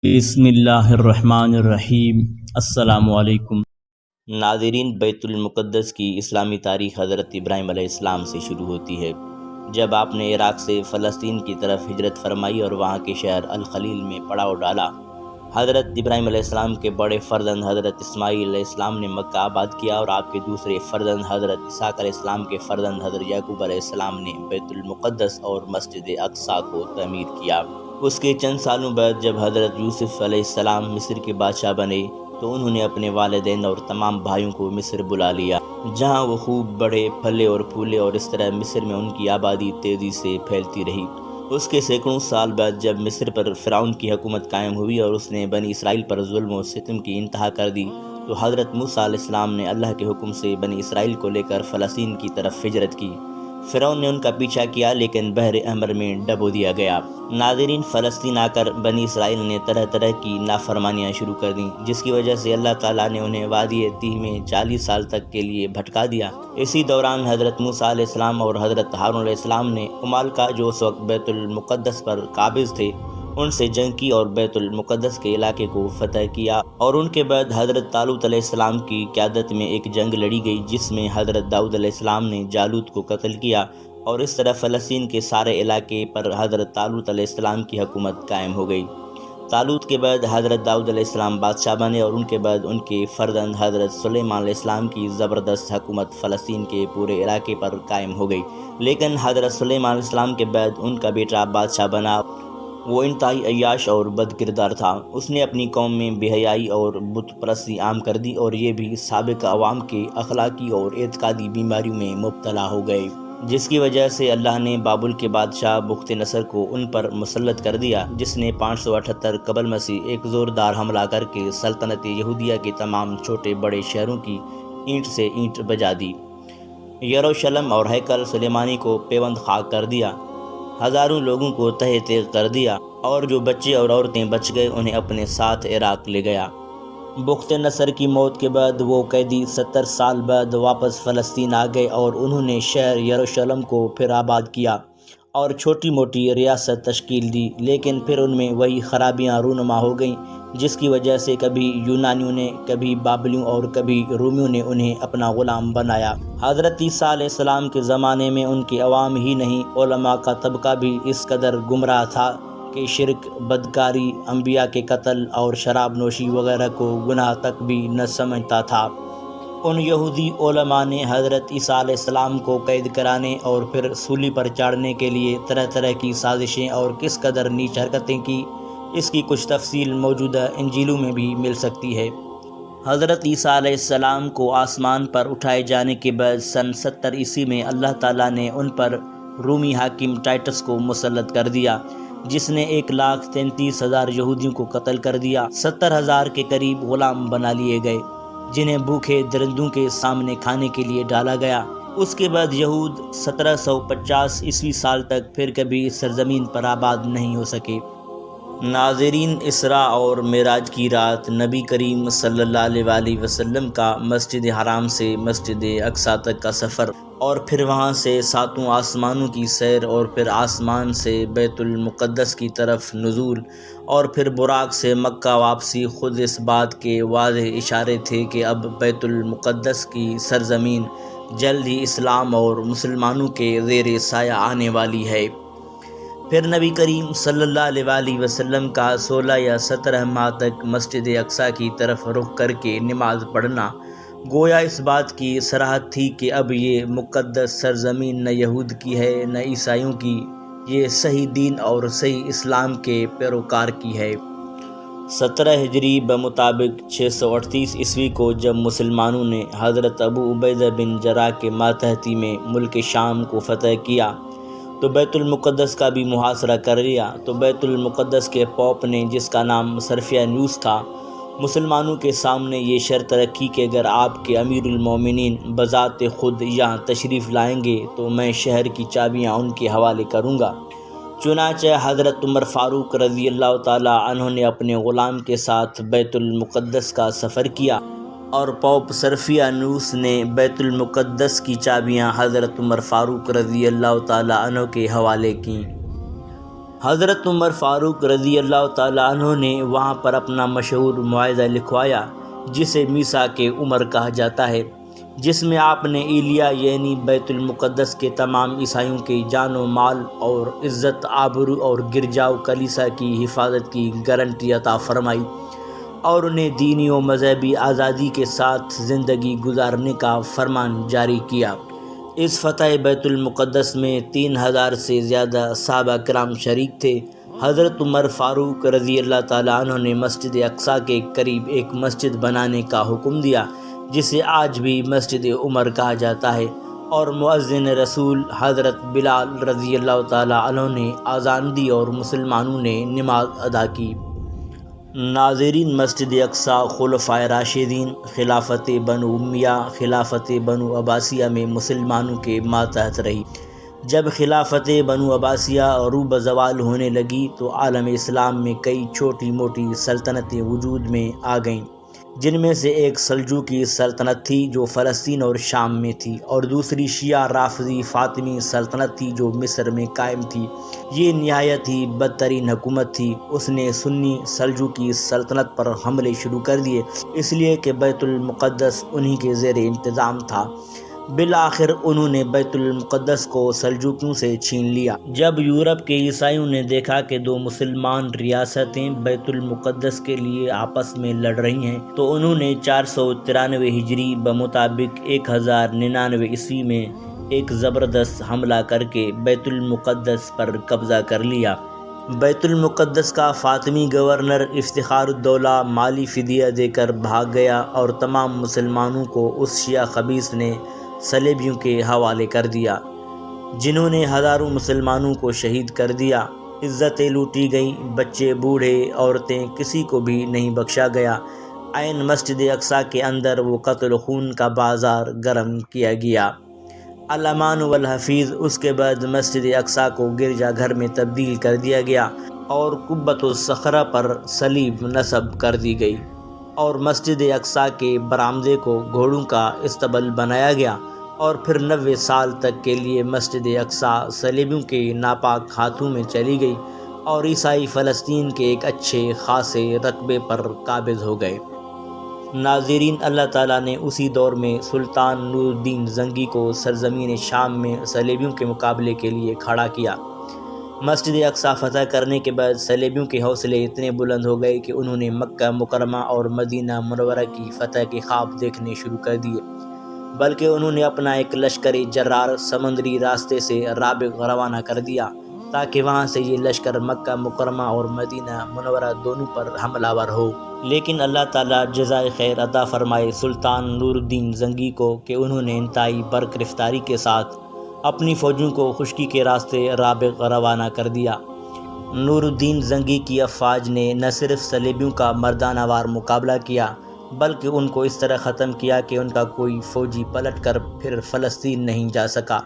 بسم اللہ الرحمن الرحیم۔ السلام علیکم ناظرین، بیت المقدس کی اسلامی تاریخ حضرت ابراہیم علیہ السلام سے شروع ہوتی ہے، جب آپ نے عراق سے فلسطین کی طرف ہجرت فرمائی اور وہاں کے شہر الخلیل میں پڑاؤ ڈالا۔ حضرت ابراہیم علیہ السلام کے بڑے فرزند حضرت اسماعیل علیہ السلام نے مکہ آباد کیا اور آپ کے دوسرے فرزند حضرت اسحاق علیہ السلام کے فرزند حضرت یعقوب علیہ السلام نے بیت المقدس اور مسجد اقصیٰ کو تعمیر کیا۔ اس کے چند سالوں بعد جب حضرت یوسف علیہ السلام مصر کے بادشاہ بنے تو انہوں نے اپنے والدین اور تمام بھائیوں کو مصر بلا لیا، جہاں وہ خوب بڑے پھلے اور پھولے، اور اس طرح مصر میں ان کی آبادی تیزی سے پھیلتی رہی۔ اس کے سینکڑوں سال بعد جب مصر پر فرعون کی حکومت قائم ہوئی اور اس نے بنی اسرائیل پر ظلم و ستم کی انتہا کر دی، تو حضرت موسیٰ علیہ السلام نے اللہ کے حکم سے بنی اسرائیل کو لے کر فلسطین کی طرف ہجرت کی۔ فرعون نے ان کا پیچھا کیا لیکن بحر احمر میں ڈبو دیا گیا۔ ناظرین، فلسطین آ کر بنی اسرائیل نے طرح طرح کی نافرمانیاں شروع کر دیں، جس کی وجہ سے اللہ تعالیٰ نے انہیں وادی تیہ میں 40 سال تک کے لیے بھٹکا دیا۔ اسی دوران حضرت موسیٰ علیہ السلام اور حضرت ہارون علیہ السلام نے عمالقہ جو اس وقت بیت المقدس پر قابض تھے ان سے جنگ کی اور بیت المقدس کے علاقے کو فتح کیا، اور ان کے بعد حضرت طالوت علیہ السلام کی قیادت میں ایک جنگ لڑی گئی جس میں حضرت داؤد علیہ السلام نے جالوت کو قتل کیا، اور اس طرح فلسطین کے سارے علاقے پر حضرت طالوت علیہ السلام کی حکومت قائم ہو گئی۔ طالوت کے بعد حضرت داؤد علیہ السلام بادشاہ بنے اور ان کے بعد ان کے فرزند حضرت سلیمان علیہ السلام کی زبردست حکومت فلسطین کے پورے علاقے پر قائم ہو گئی۔ لیکن حضرت سلیمان علیہ السلام کے بعد ان کا بیٹا بادشاہ بنا۔ وہ انتہائی عیاش اور بد کردار تھا۔ اس نے اپنی قوم میں بے حیائی اور بت پرستی عام کر دی، اور یہ بھی سابق عوام کے اخلاقی اور اعتقادی بیماریوں میں مبتلا ہو گئے، جس کی وجہ سے اللہ نے بابل کے بادشاہ بخت نصر کو ان پر مسلط کر دیا، جس نے 578 قبل مسیح ایک زوردار حملہ کر کے سلطنت یہودیہ کے تمام چھوٹے بڑے شہروں کی اینٹ سے اینٹ بجا دی، یروشلم اور ہیکل سلیمانی کو پیوند خاک کر دیا، ہزاروں لوگوں کو تہہ تیغ کر دیا، اور جو بچے اور عورتیں بچ گئے انہیں اپنے ساتھ عراق لے گیا۔ بخت نصر کی موت کے بعد وہ قیدی 70 سال بعد واپس فلسطین آ گئے، اور انہوں نے شہر یروشلم کو پھر آباد کیا اور چھوٹی موٹی ریاست تشکیل دی، لیکن پھر ان میں وہی خرابیاں رونما ہو گئیں، جس کی وجہ سے کبھی یونانیوں نے، کبھی بابلیوں اور کبھی رومیوں نے انہیں اپنا غلام بنایا۔ حضرت عیسیٰ علیہ السلام کے زمانے میں ان کے عوام ہی نہیں، علماء کا طبقہ بھی اس قدر گمراہ تھا کہ شرک، بدکاری، انبیاء کے قتل اور شراب نوشی وغیرہ کو گناہ تک بھی نہ سمجھتا تھا۔ ان یہودی علماء نے حضرت عیسیٰ علیہ السلام کو قید کرانے اور پھر سولی پر چاڑنے کے لیے طرح طرح کی سازشیں اور کس قدر نیچ حرکتیں کی، اس کی کچھ تفصیل موجودہ انجیلوں میں بھی مل سکتی ہے۔ حضرت عیسیٰ علیہ السلام کو آسمان پر اٹھائے جانے کے بعد سن 70 عیسوی میں اللہ تعالیٰ نے ان پر رومی حاکم ٹائٹس کو مسلط کر دیا، جس نے 1,33,000 یہودیوں کو قتل کر دیا۔ 70,000 کے قریب غلام بنا لیے گئے، جنہیں بھوکے درندوں کے سامنے کھانے کے لیے ڈالا گیا۔ اس کے بعد یہود 1750 عیسوی سال تک پھر کبھی اس سرزمین پر آباد نہیں ہو سکے۔ ناظرین، اسراء اور معراج کی رات نبی کریم صلی اللہ علیہ وآلہ وسلم کا مسجد حرام سے مسجد اقصیٰ تک کا سفر، اور پھر وہاں سے 7 آسمانوں کی سیر، اور پھر آسمان سے بیت المقدس کی طرف نزول، اور پھر براق سے مکہ واپسی، خود اس بات کے واضح اشارے تھے کہ اب بیت المقدس کی سرزمین جلد ہی اسلام اور مسلمانوں کے زیر سایہ آنے والی ہے۔ پھر نبی کریم صلی اللہ علیہ وآلہ وسلم کا 16 یا 17 ماہ تک مسجد اقصیٰ کی طرف رخ کر کے نماز پڑھنا گویا اس بات کی صراحت تھی کہ اب یہ مقدس سرزمین نہ یہود کی ہے نہ عیسائیوں کی، یہ صحیح دین اور صحیح اسلام کے پیروکار کی ہے۔ 17 ہجری بمطابق 638 عیسوی کو جب مسلمانوں نے حضرت ابو عبیدہ بن جراح کے ماتحتی میں ملک شام کو فتح کیا تو بیت المقدس کا بھی محاصرہ کر لیا، تو بیت المقدس کے پوپ نے، جس کا نام سرفیانوس تھا، مسلمانوں کے سامنے یہ شرط رکھی کہ اگر آپ کے امیر المومنین بذات خود یہاں تشریف لائیں گے تو میں شہر کی چابیاں ان کے حوالے کروں گا۔ چنانچہ حضرت عمر فاروق رضی اللہ تعالیٰ عنہ نے اپنے غلام کے ساتھ بیت المقدس کا سفر کیا، اور پوپ سرفیانوس نے بیت المقدس کی چابیاں حضرت عمر فاروق رضی اللہ تعالیٰ عنہ کے حوالے کیں۔ حضرت عمر فاروق رضی اللہ تعالیٰ عنہ نے وہاں پر اپنا مشہور معاہدہ لکھوایا جسے میثاق عمر کہا جاتا ہے، جس میں آپ نے ایلیا یعنی بیت المقدس کے تمام عیسائیوں کے جان و مال اور عزت آبرو اور گرجا و کلیسا کی حفاظت کی گارنٹی عطا فرمائی اور انہیں دینی و مذہبی آزادی کے ساتھ زندگی گزارنے کا فرمان جاری کیا۔ اس فتح بیت المقدس میں 3000 سے زیادہ صحابہ کرام شریک تھے۔ حضرت عمر فاروق رضی اللہ تعالیٰ عنہ نے مسجد اقصیٰ کے قریب ایک مسجد بنانے کا حکم دیا جسے آج بھی مسجد عمر کہا جاتا ہے، اور مؤذن رسول حضرت بلال رضی اللہ تعالیٰ عنہ نے اذان دی اور مسلمانوں نے نماز ادا کی۔ ناظرین، مسجد اقصیٰ خلفائے راشدین، خلافت بنو امیہ، خلافت بنو عباسیہ میں مسلمانوں کے ماتحت رہی۔ جب خلافت بنو عباسیہ روح بزوال ہونے لگی تو عالم اسلام میں کئی چھوٹی موٹی سلطنتیں وجود میں آ گئیں، جن میں سے ایک سلجوقی سلطنت تھی جو فلسطین اور شام میں تھی، اور دوسری شیعہ رافضی فاطمی سلطنت تھی جو مصر میں قائم تھی۔ یہ نہایت ہی بدترین حکومت تھی۔ اس نے سنی سلجوقی سلطنت پر حملے شروع کر دیے، اس لیے کہ بیت المقدس انہی کے زیر انتظام تھا۔ بالآخر انہوں نے بیت المقدس کو سلجوقیوں سے چھین لیا۔ جب یورپ کے عیسائیوں نے دیکھا کہ دو مسلمان ریاستیں بیت المقدس کے لیے آپس میں لڑ رہی ہیں تو انہوں نے 493 ہجری بمطابق 1099 عیسوی میں ایک زبردست حملہ کر کے بیت المقدس پر قبضہ کر لیا۔ بیت المقدس کا فاطمی گورنر افتخار الدولہ مالی فدیہ دے کر بھاگ گیا اور تمام مسلمانوں کو اس شیعہ خبیث نے صلیبیوں کے حوالے کر دیا، جنہوں نے ہزاروں مسلمانوں کو شہید کر دیا۔ عزتیں لوٹی گئیں، بچے بوڑھے عورتیں کسی کو بھی نہیں بخشا گیا۔ عین مسجد اقصیٰ کے اندر وہ قتل خون کا بازار گرم کیا گیا۔ الامان والحفیظ، اس کے بعد مسجد اقصیٰ کو گرجا گھر میں تبدیل کر دیا گیا اور قبۃ الصخرہ پر صلیب نصب کر دی گئی، اور مسجد اقصیٰ کے برآمدے کو گھوڑوں کا استبل بنایا گیا، اور پھر 90 سال تک کے لیے مسجد اقصیٰ صلیبیوں کے ناپاک ہاتھوں میں چلی گئی اور عیسائی فلسطین کے ایک اچھے خاصے رقبے پر قابض ہو گئے۔ ناظرین، اللہ تعالیٰ نے اسی دور میں سلطان نور الدین زنگی کو سرزمین شام میں صلیبیوں کے مقابلے کے لیے کھڑا کیا۔ مسجد اقصیٰ فتح کرنے کے بعد صلیبیوں کے حوصلے اتنے بلند ہو گئے کہ انہوں نے مکہ مکرمہ اور مدینہ منورہ کی فتح کے خواب دیکھنے شروع کر دیے، بلکہ انہوں نے اپنا ایک لشکر جرار سمندری راستے سے رابغ روانہ کر دیا تاکہ وہاں سے یہ لشکر مکہ مکرمہ اور مدینہ منورہ دونوں پر حملہ آور ہو۔ لیکن اللہ تعالیٰ جزائے خیر عطا فرمائے سلطان نور الدین زنگی کو کہ انہوں نے انتہائی برگرفتاری کے ساتھ اپنی فوجوں کو خشکی کے راستے رابغ روانہ کر دیا۔ نور الدین زنگی کی افواج نے نہ صرف صلیبیوں کا مردانہ وار مقابلہ کیا بلکہ ان کو اس طرح ختم کیا کہ ان کا کوئی فوجی پلٹ کر پھر فلسطین نہیں جا سکا۔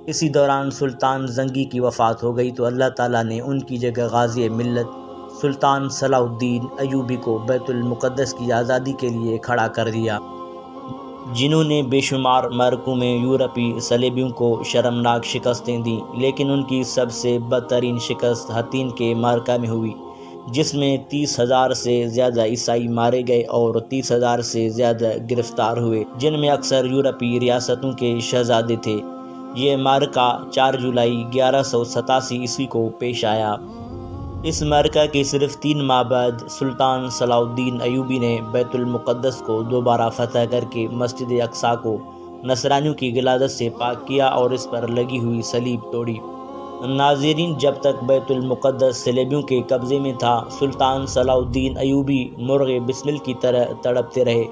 اسی دوران سلطان زنگی کی وفات ہو گئی تو اللہ تعالیٰ نے ان کی جگہ غازی ملت سلطان صلاح الدین ایوبی کو بیت المقدس کی آزادی کے لیے کھڑا کر دیا، جنہوں نے بے شمار معرکوں میں یورپی صلیبیوں کو شرمناک شکستیں دیں، لیکن ان کی سب سے بدترین شکست حطین کے معرکہ میں ہوئی، جس میں 30,000 سے زیادہ عیسائی مارے گئے اور 30,000 سے زیادہ گرفتار ہوئے، جن میں اکثر یورپی ریاستوں کے شہزادے تھے۔ یہ معرکہ 4 جولائی 1187 عیسوی کو پیش آیا۔ اس معرکہ کے صرف 3 ماہ بعد سلطان صلاح الدین ایوبی نے بیت المقدس کو دوبارہ فتح کر کے مسجد اقصیٰ کو نصرانیوں کی غلاظت سے پاک کیا اور اس پر لگی ہوئی صلیب توڑی۔ ناظرین، جب تک بیت المقدس صلیبیوں کے قبضے میں تھا، سلطان صلاح الدین ایوبی مرغ بسمل کی طرح تڑپتے رہے۔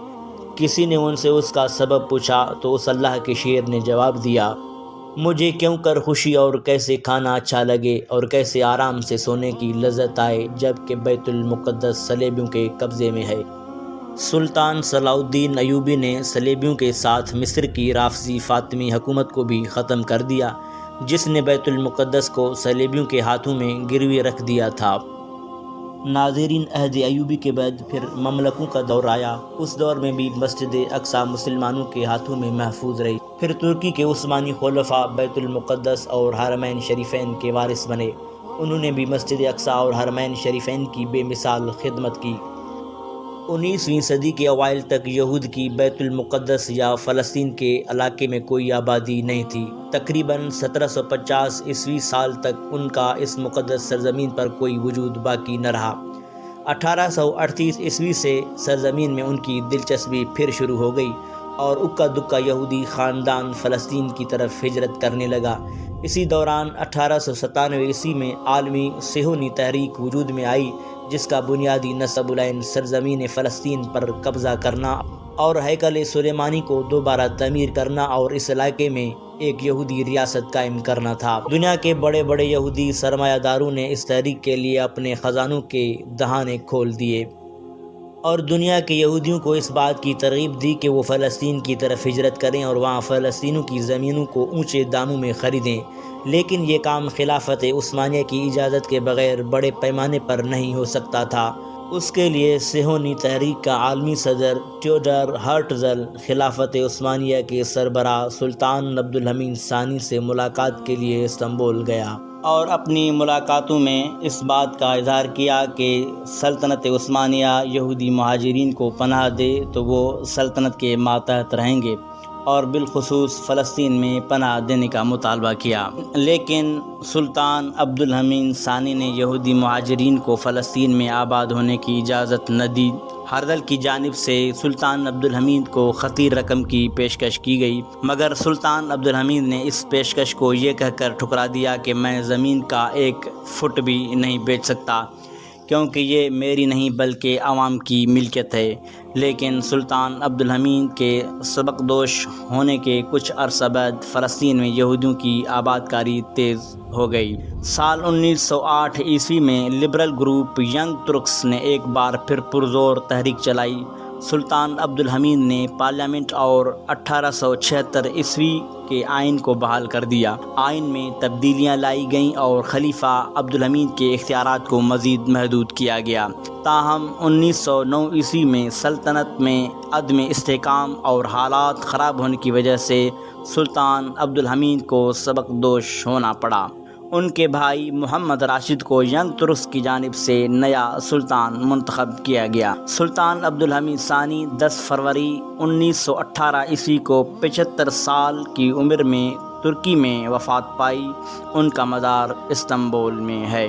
کسی نے ان سے اس کا سبب پوچھا تو اس اللہ کے شیر نے جواب دیا، مجھے کیوں کر خوشی اور کیسے کھانا اچھا لگے اور کیسے آرام سے سونے کی لذت آئے جب کہ بیت المقدس صلیبیوں کے قبضے میں ہے۔ سلطان صلاح الدین ایوبی نے صلیبیوں کے ساتھ مصر کی رافضی فاطمی حکومت کو بھی ختم کر دیا، جس نے بیت المقدس کو صلیبیوں کے ہاتھوں میں گروی رکھ دیا تھا۔ ناظرین، عہد ایوبی کے بعد پھر مملکوں کا دور آیا۔ اس دور میں بھی مسجد اقصیٰ مسلمانوں کے ہاتھوں میں محفوظ رہی۔ پھر ترکی کے عثمانی خلفاء بیت المقدس اور حرمین شریفین کے وارث بنے۔ انہوں نے بھی مسجد اقصی اور حرمین شریفین کی بے مثال خدمت کی۔ 19ویں صدی کے اوائل تک یہود کی بیت المقدس یا فلسطین کے علاقے میں کوئی آبادی نہیں تھی۔ تقریباً 1750 عیسوی سال تک ان کا اس مقدس سرزمین پر کوئی وجود باقی نہ رہا۔ 1838 عیسوی سے سرزمین میں ان کی دلچسپی پھر شروع ہو گئی اور اکا دکا یہودی خاندان فلسطین کی طرف ہجرت کرنے لگا۔ اسی دوران 1897 عیسوی میں عالمی صہیونی تحریک وجود میں آئی، جس کا بنیادی نصب العین سرزمین فلسطین پر قبضہ کرنا اور ہیکل سلیمانی کو دوبارہ تعمیر کرنا اور اس علاقے میں ایک یہودی ریاست قائم کرنا تھا۔ دنیا کے بڑے بڑے یہودی سرمایہ داروں نے اس تحریک کے لیے اپنے خزانوں کے دہانے کھول دیے اور دنیا کے یہودیوں کو اس بات کی ترغیب دی کہ وہ فلسطین کی طرف ہجرت کریں اور وہاں فلسطینیوں کی زمینوں کو اونچے داموں میں خریدیں، لیکن یہ کام خلافت عثمانیہ کی اجازت کے بغیر بڑے پیمانے پر نہیں ہو سکتا تھا۔ اس کے لیے صہیونی تحریک کا عالمی صدر تھیوڈور ہرٹزل خلافت عثمانیہ کے سربراہ سلطان عبدالحمید ثانی سے ملاقات کے لیے استنبول گیا اور اپنی ملاقاتوں میں اس بات کا اظہار کیا کہ سلطنت عثمانیہ یہودی مہاجرین کو پناہ دے تو وہ سلطنت کے ماتحت رہیں گے، اور بالخصوص فلسطین میں پناہ دینے کا مطالبہ کیا۔ لیکن سلطان عبدالحمید ثانی نے یہودی مہاجرین کو فلسطین میں آباد ہونے کی اجازت نہ دی۔ ہرزل کی جانب سے سلطان عبدالحمید کو خطیر رقم کی پیشکش کی گئی، مگر سلطان عبدالحمید نے اس پیشکش کو یہ کہہ کر ٹھکرا دیا کہ میں زمین کا 1 فٹ بھی نہیں بیچ سکتا، کیونکہ یہ میری نہیں بلکہ عوام کی ملکیت ہے۔ لیکن سلطان عبدالحمید کے سبکدوش ہونے کے کچھ عرصہ بعد فلسطین میں یہودیوں کی آباد کاری تیز ہو گئی۔ سال 1908 عیسوی میں لبرل گروپ ینگ ترکس نے ایک بار پھر پرزور تحریک چلائی۔ سلطان عبدالحمید نے پارلیمنٹ اور 1876 عیسوی کے آئین کو بحال کر دیا۔ آئین میں تبدیلیاں لائی گئیں اور خلیفہ عبدالحمید کے اختیارات کو مزید محدود کیا گیا۔ تاہم 1909 عیسوی میں سلطنت میں عدم استحکام اور حالات خراب ہونے کی وجہ سے سلطان عبدالحمید کو سبکدوش ہونا پڑا۔ ان کے بھائی محمد راشد کو ینگ ترکس کی جانب سے نیا سلطان منتخب کیا گیا۔ سلطان عبدالحمید ثانی 10 فروری 1918 عیسوی کو 75 سال کی عمر میں ترکی میں وفات پائی۔ ان کا مزار استنبول میں ہے۔